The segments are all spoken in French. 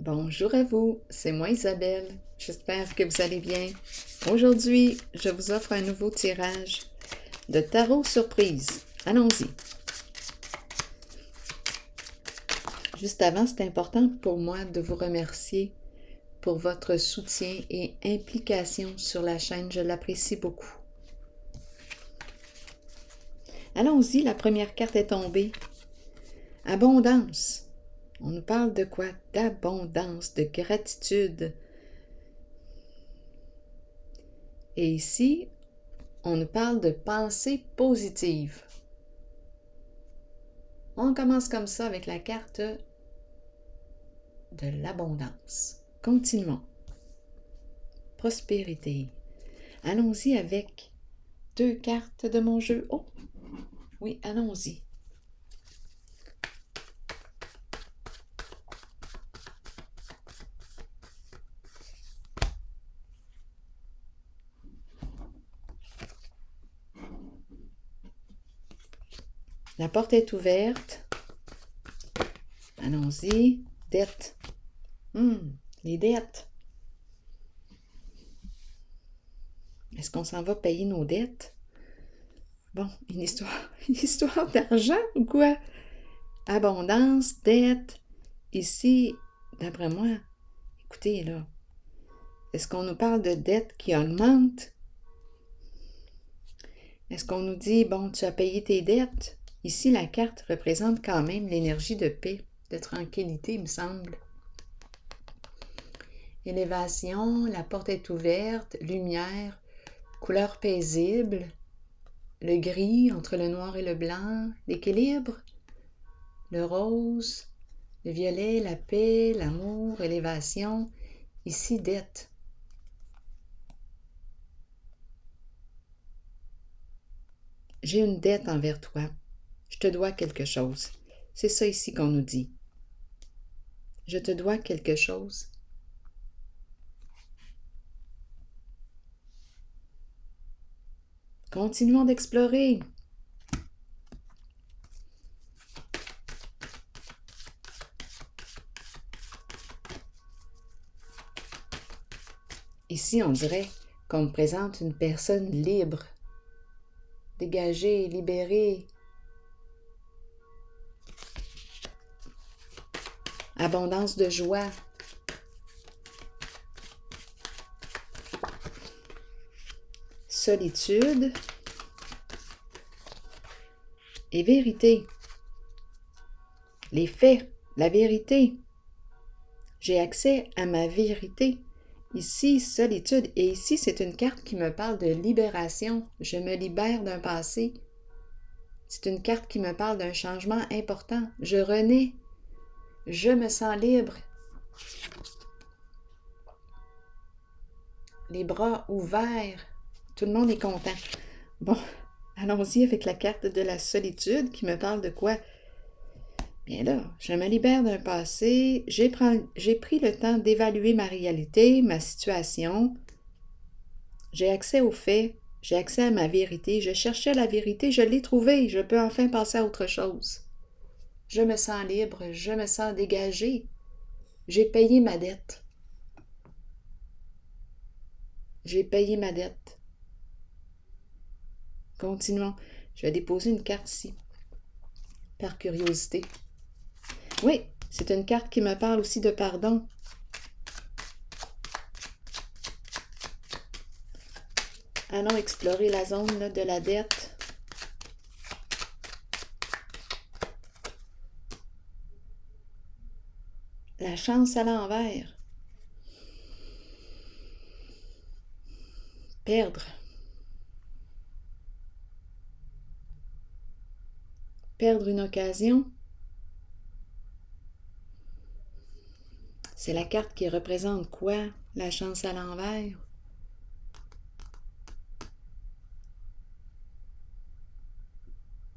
Bonjour à vous, c'est moi Isabelle. J'espère que vous allez bien. Aujourd'hui, je vous offre un nouveau tirage de tarot surprise. Allons-y. Juste avant, c'est important pour moi de vous remercier pour votre soutien et implication sur la chaîne. Je l'apprécie beaucoup. Allons-y, la première carte est tombée. Abondance. On nous parle de quoi? D'abondance, de gratitude. Et ici, on nous parle de pensée positive. On commence comme ça avec la carte de l'abondance. Continuons. Prospérité. Allons-y avec 2 cartes de mon jeu. Oh! Oui, allons-y. La porte est ouverte. Allons-y. Dettes. Les dettes. Est-ce qu'on s'en va payer nos dettes? Bon, une histoire d'argent ou quoi? Abondance, dette. Ici, d'après moi, écoutez là, est-ce qu'on nous parle de dettes qui augmentent? Est-ce qu'on nous dit, bon, tu as payé tes dettes? Ici, la carte représente quand même l'énergie de paix, de tranquillité, il me semble. Élévation, la porte est ouverte, lumière, couleur paisible, le gris entre le noir et le blanc, l'équilibre, le rose, le violet, la paix, l'amour, élévation. Ici, dette. J'ai une dette envers toi. Je te dois quelque chose. C'est ça ici qu'on nous dit. Je te dois quelque chose. Continuons d'explorer. Ici, on dirait qu'on me présente une personne libre, dégagée, libérée. Abondance de joie. Solitude. Et vérité. Les faits, la vérité. J'ai accès à ma vérité. Ici, solitude. Et ici, c'est une carte qui me parle de libération. Je me libère d'un passé. C'est une carte qui me parle d'un changement important. Je renais. Je me sens libre. Les bras ouverts. Tout le monde est content. Bon, allons-y avec la carte de la solitude qui me parle de quoi? Bien là, je me libère d'un passé, j'ai pris le temps d'évaluer ma réalité, ma situation, j'ai accès aux faits, j'ai accès à ma vérité, je cherchais la vérité, je l'ai trouvée, je peux enfin passer à autre chose. Je me sens libre, je me sens dégagée, j'ai payé ma dette. J'ai payé ma dette. Continuons. Je vais déposer une carte ici, par curiosité. Oui, c'est une carte qui me parle aussi de pardon. Allons explorer la zone là, de la dette. La chance à l'envers. Perdre. Perdre une occasion. C'est la carte qui représente quoi? La chance à l'envers.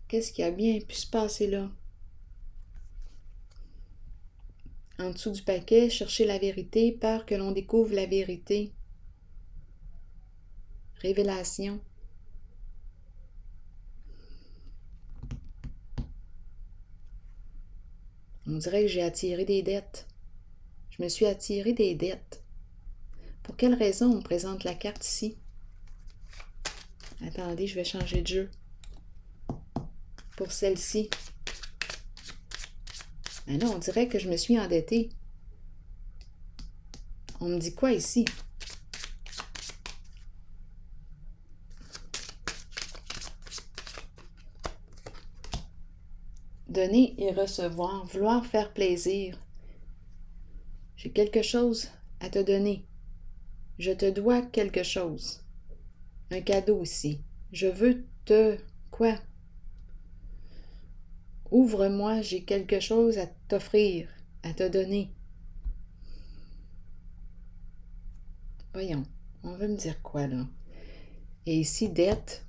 Qu'est-ce qui a bien pu se passer là? En dessous du paquet, chercher la vérité, peur que l'on découvre la vérité. Révélation. On dirait que j'ai attiré des dettes. Je me suis attiré des dettes. Pour quelle raison on me présente la carte ici? Attendez, je vais changer de jeu. Pour celle-ci. Ah non, on dirait que je me suis endettée. On me dit quoi ici? Donner et recevoir, vouloir faire plaisir. J'ai quelque chose à te donner. Je te dois quelque chose. Un cadeau ici. Je veux te... Quoi? Ouvre-moi, j'ai quelque chose à t'offrir, à te donner. Voyons, on veut me dire quoi là? Et ici, dette.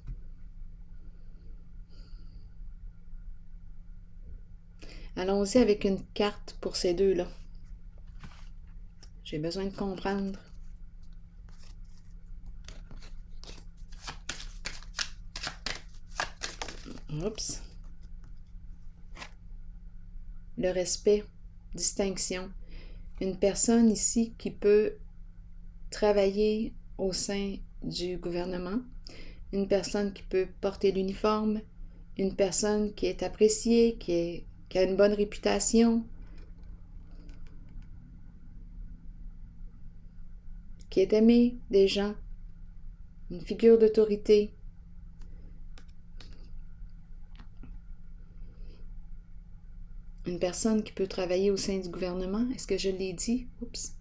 Allons-y avec une carte pour ces deux-là. J'ai besoin de comprendre. Oups. Le respect, distinction. Une personne ici qui peut travailler au sein du gouvernement, une personne qui peut porter l'uniforme, une personne qui est appréciée, qui a une bonne réputation, qui est aimée des gens, une figure d'autorité. Une personne qui peut travailler au sein du gouvernement. Est-ce que je l'ai dit? Oups.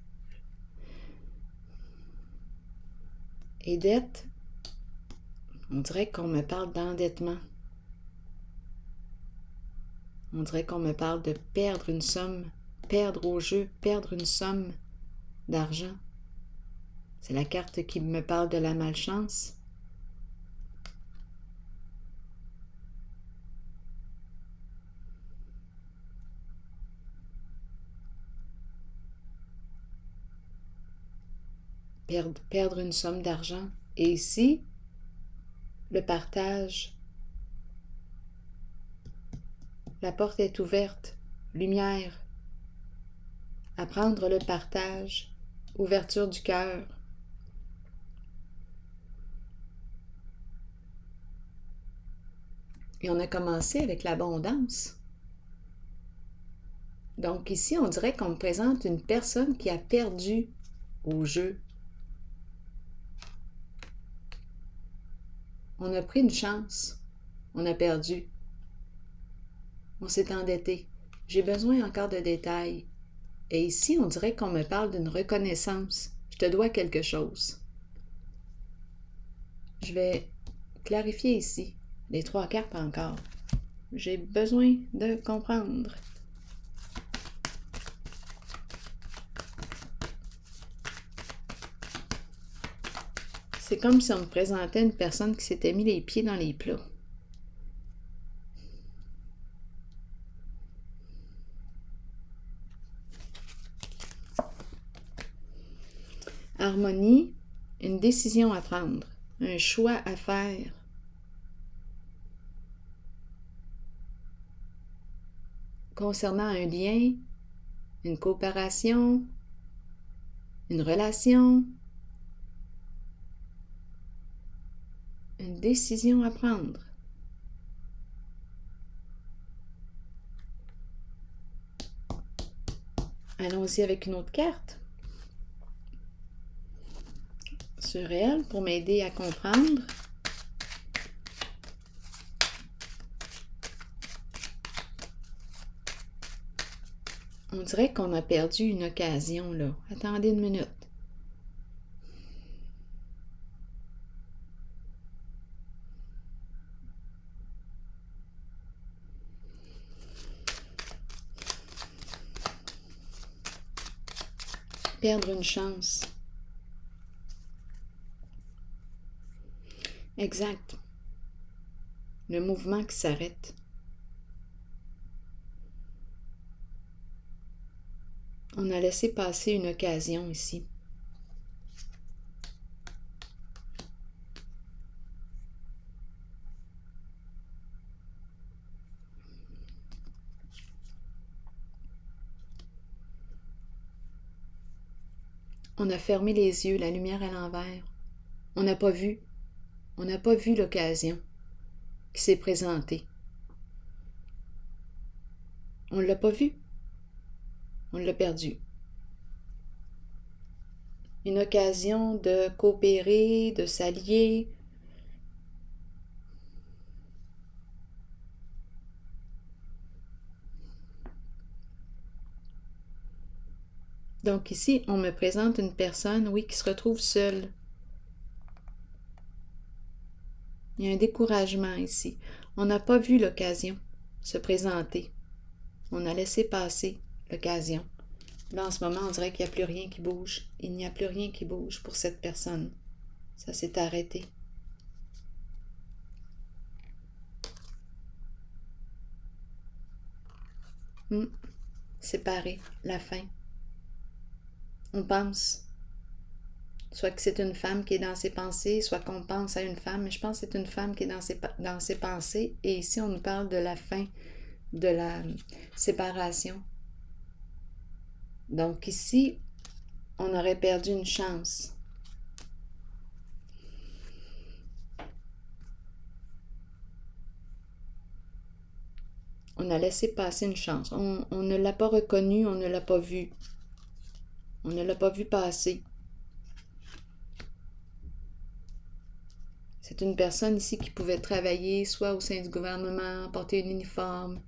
Et dette, on dirait qu'on me parle d'endettement. On dirait qu'on me parle de perdre une somme, perdre au jeu, perdre une somme d'argent. C'est la carte qui me parle de la malchance. Perdre une somme d'argent. Et ici, le partage. La porte est ouverte. Lumière. Apprendre le partage. Ouverture du cœur. Et on a commencé avec l'abondance. Donc ici, on dirait qu'on me présente une personne qui a perdu au jeu. On a pris une chance. On a perdu. On s'est endetté. J'ai besoin encore de détails. Et ici, on dirait qu'on me parle d'une reconnaissance. Je te dois quelque chose. Je vais clarifier ici. Les 3 cartes encore. J'ai besoin de comprendre. C'est comme si on me présentait une personne qui s'était mis les pieds dans les plats. Harmonie, une décision à prendre, un choix à faire. Concernant un lien, une coopération, une relation, une décision à prendre. Allons-y avec une autre carte. Sur elle, pour m'aider à comprendre. On dirait qu'on a perdu une occasion, là. Attendez une minute. Perdre une chance. Exact. Le mouvement qui s'arrête. On a laissé passer une occasion ici. On a fermé les yeux, la lumière à l'envers. On n'a pas vu. On n'a pas vu l'occasion qui s'est présentée. On ne l'a pas vu. On l'a perdu. Une occasion de coopérer, de s'allier. Donc ici, on me présente une personne, oui, qui se retrouve seule. Il y a un découragement ici. On n'a pas vu l'occasion se présenter. On a laissé passer l'occasion. Là, en ce moment, on dirait qu'il n'y a plus rien qui bouge. Il n'y a plus rien qui bouge pour cette personne. Ça s'est arrêté. Séparé, la fin. On pense. Soit que c'est une femme qui est dans ses pensées, soit qu'on pense à une femme, mais je pense que c'est une femme qui est dans ses pensées. Et ici, on nous parle de la fin, de la séparation. Donc ici, on aurait perdu une chance. On a laissé passer une chance. On ne l'a pas reconnue, on ne l'a pas vue. On ne l'a pas vu passer. C'est une personne ici qui pouvait travailler soit au sein du gouvernement, porter un uniforme.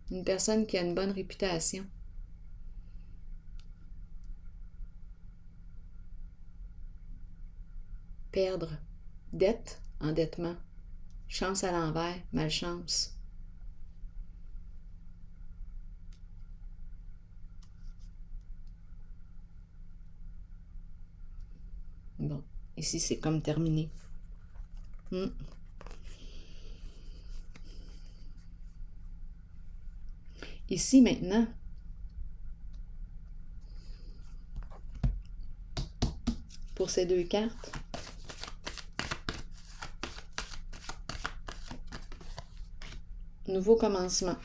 Une personne qui a une bonne réputation. Perdre. Dette, endettement. Chance à l'envers, malchance. Bon, ici c'est comme terminé. Ici maintenant, pour ces deux cartes, nouveau commencement,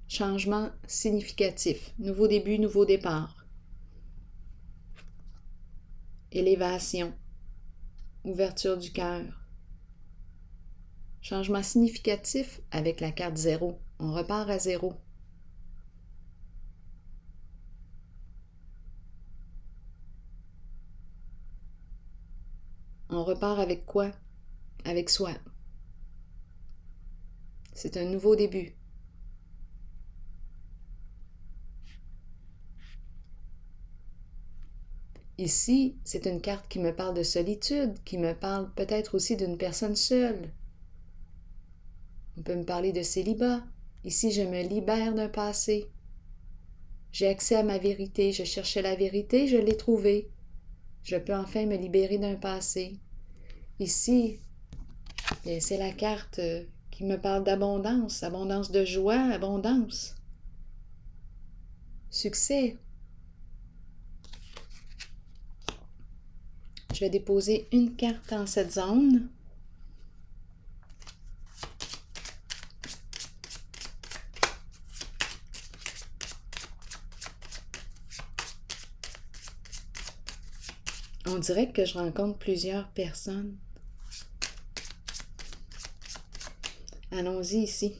changement significatif, nouveau début, nouveau départ, élévation, ouverture du cœur, changement significatif avec la carte 0, on repart à 0. On repart avec quoi? Avec soi. C'est un nouveau début. Ici, c'est une carte qui me parle de solitude, qui me parle peut-être aussi d'une personne seule. On peut me parler de célibat. Ici, je me libère d'un passé. J'ai accès à ma vérité. Je cherchais la vérité, je l'ai trouvée. Je peux enfin me libérer d'un passé. Ici, c'est la carte qui me parle d'abondance, abondance de joie, abondance. Succès. Je vais déposer une carte dans cette zone. On dirait que je rencontre plusieurs personnes. Allons-y ici.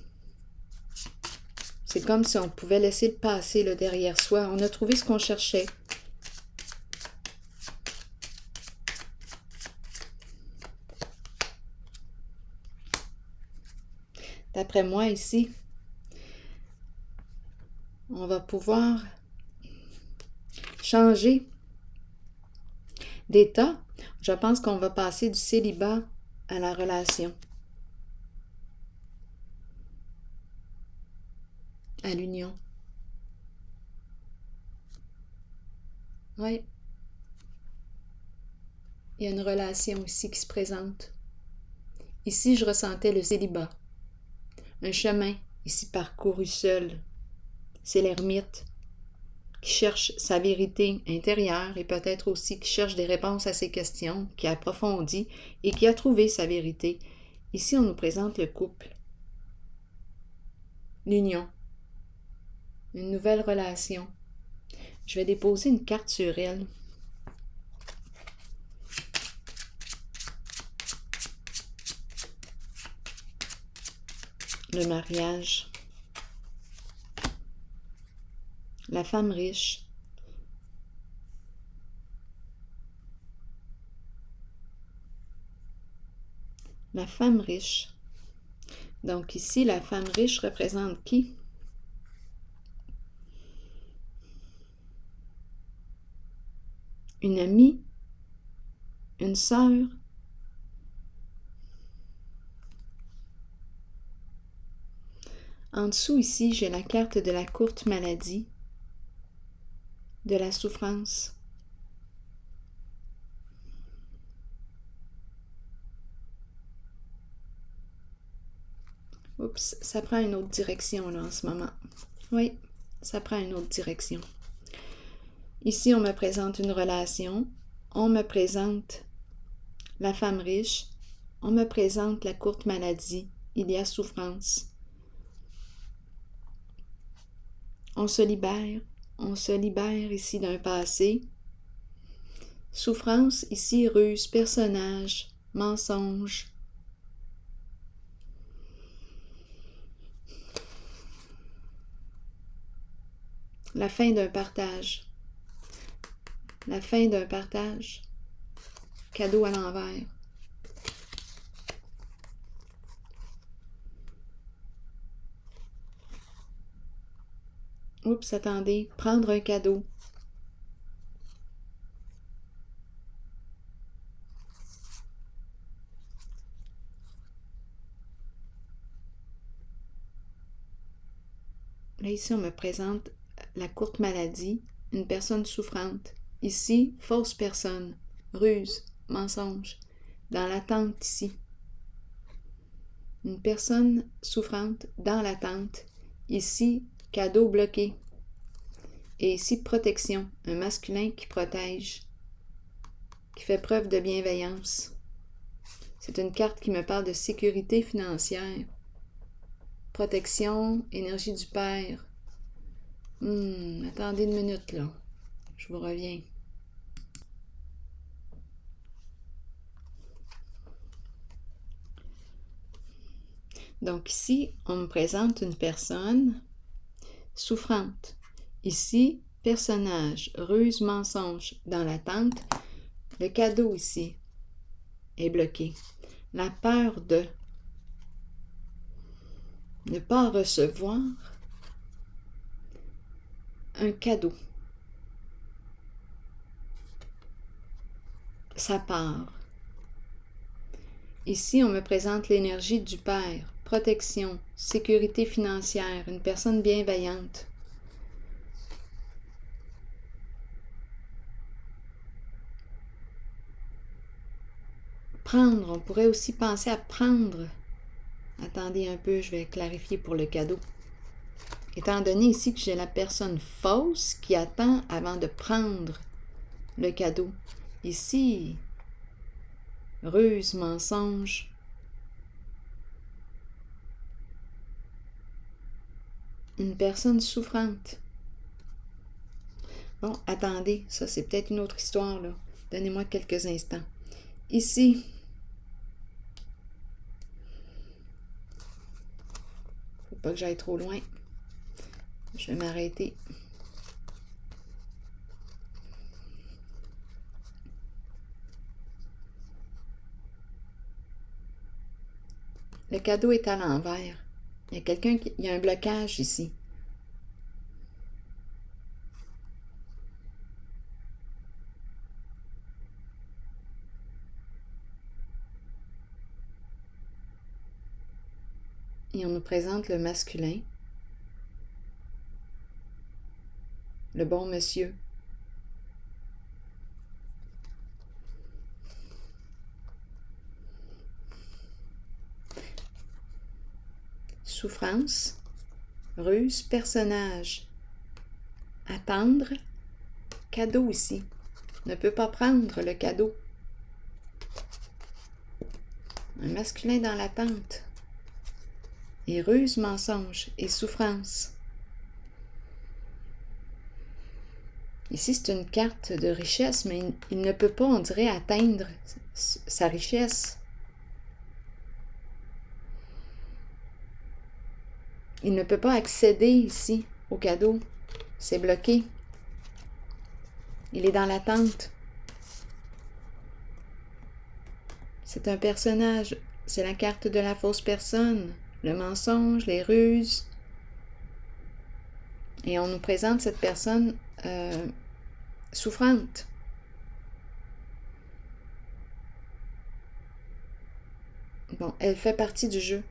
C'est comme si on pouvait laisser le passé là, derrière soi. On a trouvé ce qu'on cherchait. D'après moi, ici, on va pouvoir changer d'état. Je pense qu'on va passer du célibat à la relation, à l'union. Oui. Il y a une relation ici qui se présente. Ici, je ressentais le célibat. Un chemin, ici, parcouru seul. C'est l'ermite qui cherche sa vérité intérieure et peut-être aussi qui cherche des réponses à ses questions, qui approfondit et qui a trouvé sa vérité. Ici, on nous présente le couple, l'union, une nouvelle relation. Je vais déposer une carte sur elle. le mariage, la femme riche, la femme riche. Donc ici, la femme riche représente qui? Une amie, une sœur. En dessous ici, j'ai la carte de la courte maladie, de la souffrance. Oups, ça prend une autre direction là en ce moment. Oui, ça prend une autre direction. Ici, on me présente une relation, on me présente la femme riche, on me présente la courte maladie, il y a souffrance. On se libère ici d'un passé. Souffrance, ici ruse, personnage, mensonge. La fin d'un partage. La fin d'un partage. Cadeau à l'envers. Oups, attendez. Prendre un cadeau. Là, ici, on me présente la courte maladie, une personne souffrante. Ici, fausse personne, ruse, mensonge. Dans l'attente ici. Une personne souffrante dans l'attente. Ici, cadeau bloqué. Et ici, protection, un masculin qui protège, qui fait preuve de bienveillance. C'est une carte qui me parle de sécurité financière. Protection, énergie du Père. Attendez une minute, là. Je vous reviens. Donc ici, on me présente une personne souffrante. Ici, personnage, ruse, mensonge. Dans l'attente, le cadeau ici est bloqué. La peur de ne pas recevoir un cadeau. Ça part. Ici, on me présente l'énergie du Père, protection, sécurité financière, une personne bienveillante. Prendre, on pourrait aussi penser à prendre. Attendez un peu, je vais clarifier pour le cadeau. Étant donné ici que j'ai la personne fausse qui attend avant de prendre le cadeau. Ici, ruse, mensonge. Une personne souffrante. Bon, attendez, ça c'est peut-être une autre histoire, là. Donnez-moi quelques instants. Ici, faut pas que j'aille trop loin. Je vais m'arrêter. Le cadeau est à l'envers. Il y a quelqu'un qui... Il y a un blocage ici. Et on nous présente le masculin. Le bon monsieur. Souffrance. Ruse, personnage. Attendre. Cadeau ici. Ne peut pas prendre le cadeau. Un masculin dans l'attente. Et ruse, mensonge et souffrance. Ici, c'est une carte de richesse, mais il ne peut pas, on dirait, atteindre sa richesse. Il ne peut pas accéder ici au cadeau. C'est bloqué. Il est dans l'attente. C'est un personnage. C'est la carte de la fausse personne. Le mensonge, les ruses. Et on nous présente cette personne souffrante. Bon, elle fait partie du jeu.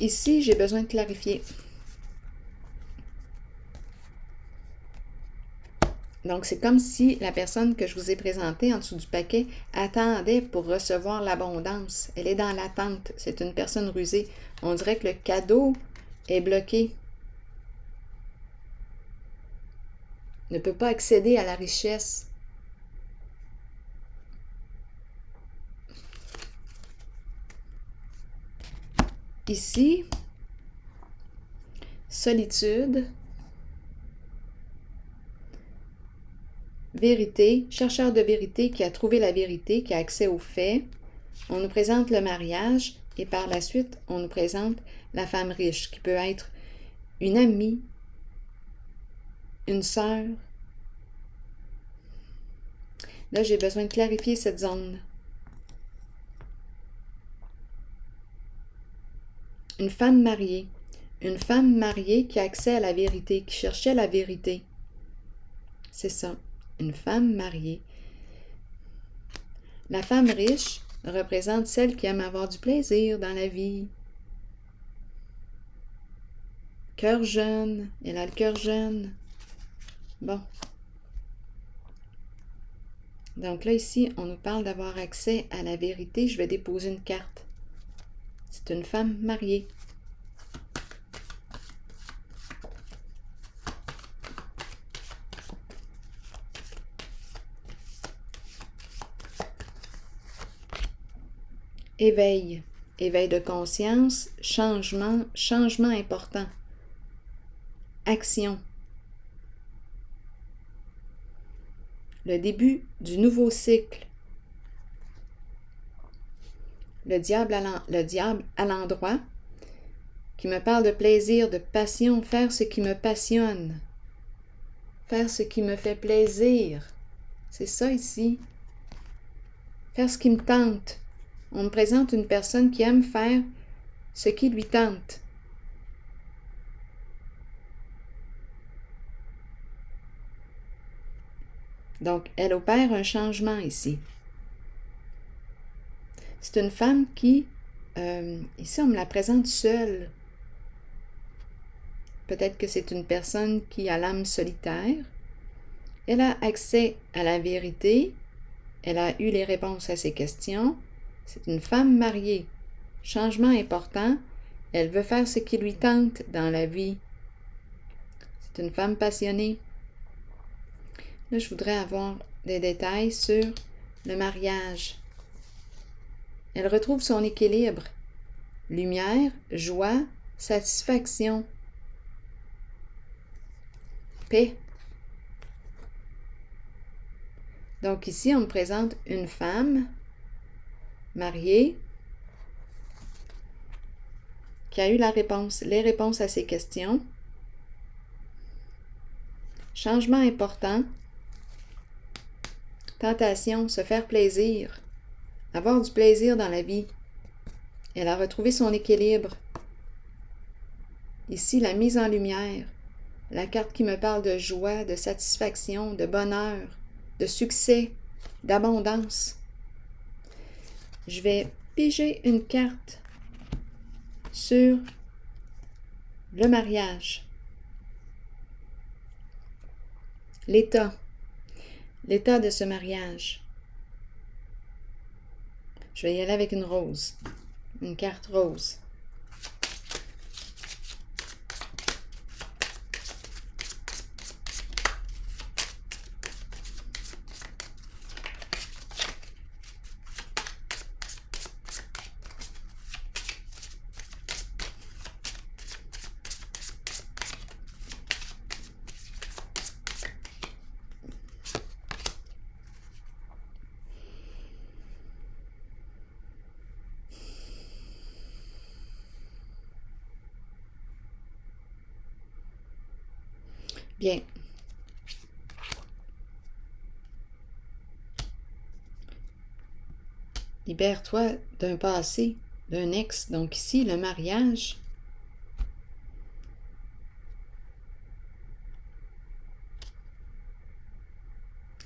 Ici, j'ai besoin de clarifier. Donc, c'est comme si la personne que je vous ai présentée en dessous du paquet attendait pour recevoir l'abondance. Elle est dans l'attente. C'est une personne rusée. On dirait que le cadeau est bloqué. Ne peut pas accéder à la richesse. Ici, solitude, vérité, chercheur de vérité qui a trouvé la vérité, qui a accès aux faits. On nous présente le mariage et par la suite, on nous présente la femme riche qui peut être une amie, une sœur. Là, j'ai besoin de clarifier cette zone. Une femme mariée. Une femme mariée qui a accès à la vérité, qui cherchait la vérité. C'est ça, une femme mariée. La femme riche représente celle qui aime avoir du plaisir dans la vie. Cœur jeune, elle a le cœur jeune. Bon. Donc là, ici, on nous parle d'avoir accès à la vérité. Je vais déposer une carte. C'est une femme mariée. Éveil. Éveil de conscience, changement, changement important. Action. Le début du nouveau cycle. Le diable à l'endroit, qui me parle de plaisir, de passion, faire ce qui me passionne, faire ce qui me fait plaisir. C'est ça ici. Faire ce qui me tente. On me présente une personne qui aime faire ce qui lui tente. Donc, elle opère un changement ici. C'est une femme qui, ici on me la présente seule. Peut-être que c'est une personne qui a l'âme solitaire. Elle a accès à la vérité. Elle a eu les réponses à ses questions. C'est une femme mariée. Changement important. Elle veut faire ce qui lui tente dans la vie. C'est une femme passionnée. Là, je voudrais avoir des détails sur le mariage. Elle retrouve son équilibre. Lumière, joie, satisfaction, paix. Donc ici, on me présente une femme mariée qui a eu les réponses à ses questions. Changement important. Tentation, se faire plaisir. Avoir du plaisir dans la vie. Elle a retrouvé son équilibre. Ici, la mise en lumière. La carte qui me parle de joie, de satisfaction, de bonheur, de succès, d'abondance. Je vais piger une carte sur le mariage. L'état de ce mariage. Je vais y aller avec une rose, une carte rose. Bien. Libère-toi d'un passé, d'un ex. Donc ici, le mariage.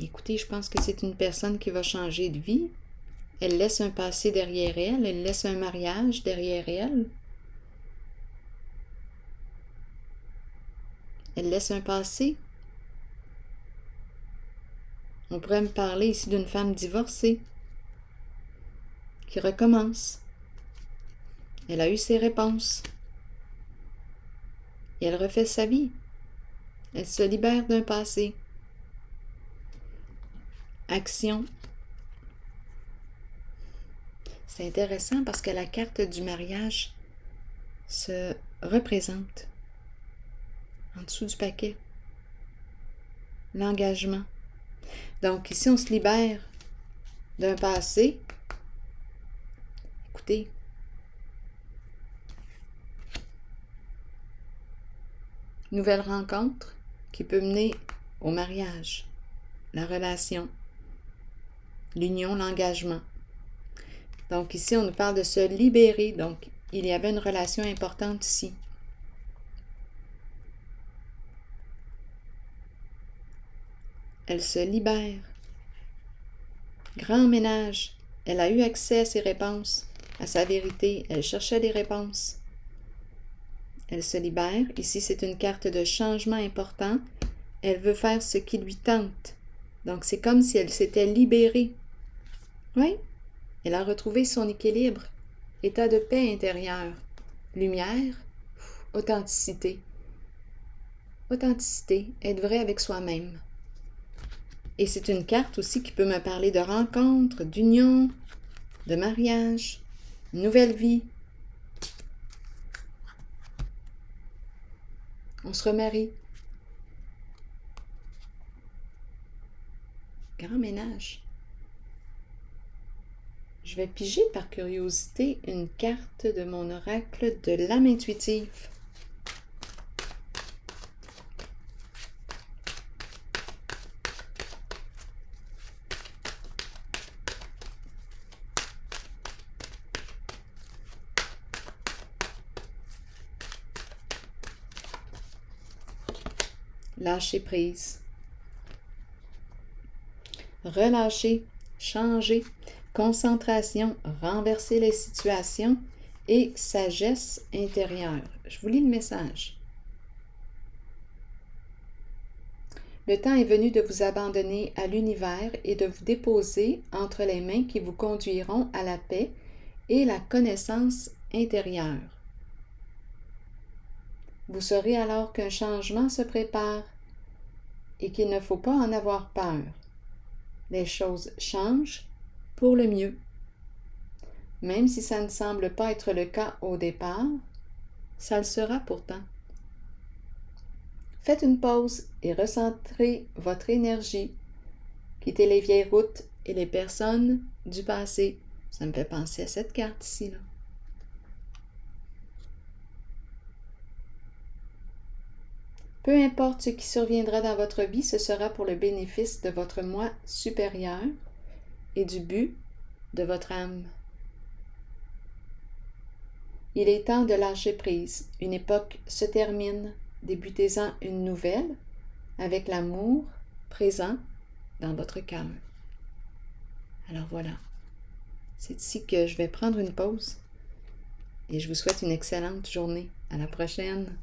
Écoutez, je pense que c'est une personne qui va changer de vie. Elle laisse un passé derrière elle, elle laisse un mariage derrière elle. Elle laisse un passé. On pourrait me parler ici d'une femme divorcée qui recommence. Elle a eu ses réponses. Et elle refait sa vie. Elle se libère d'un passé. Action. C'est intéressant parce que la carte du mariage se représente en dessous du paquet. L'engagement. Donc ici, on se libère d'un passé. Écoutez, nouvelle rencontre qui peut mener au mariage, la relation, l'union, l'engagement. Donc ici, on nous parle de se libérer. Donc, il y avait une relation importante ici. Elle se libère. Grand ménage. Elle a eu accès à ses réponses, à sa vérité. Elle cherchait des réponses. Elle se libère. Ici, c'est une carte de changement important. Elle veut faire ce qui lui tente. Donc, c'est comme si elle s'était libérée. Oui, elle a retrouvé son équilibre, état de paix intérieure, lumière, authenticité. Authenticité, être vrai avec soi-même. Et c'est une carte aussi qui peut me parler de rencontre, d'union, de mariage, nouvelle vie. On se remarie. Grand ménage. Je vais piger par curiosité une carte de mon oracle de l'âme intuitive. Lâcher prise. Relâcher, changer, concentration, renverser les situations et sagesse intérieure. Je vous lis le message. Le temps est venu de vous abandonner à l'univers et de vous déposer entre les mains qui vous conduiront à la paix et la connaissance intérieure. Vous saurez alors qu'un changement se prépare et qu'il ne faut pas en avoir peur. Les choses changent pour le mieux. Même si ça ne semble pas être le cas au départ, ça le sera pourtant. Faites une pause et recentrez votre énergie. Quittez les vieilles routes et les personnes du passé. Ça me fait penser à cette carte ici, là. Peu importe ce qui surviendra dans votre vie, ce sera pour le bénéfice de votre moi supérieur et du but de votre âme. Il est temps de lâcher prise. Une époque se termine. Débutez-en une nouvelle avec l'amour présent dans votre cœur. Alors voilà, c'est ici que je vais prendre une pause et je vous souhaite une excellente journée. À la prochaine!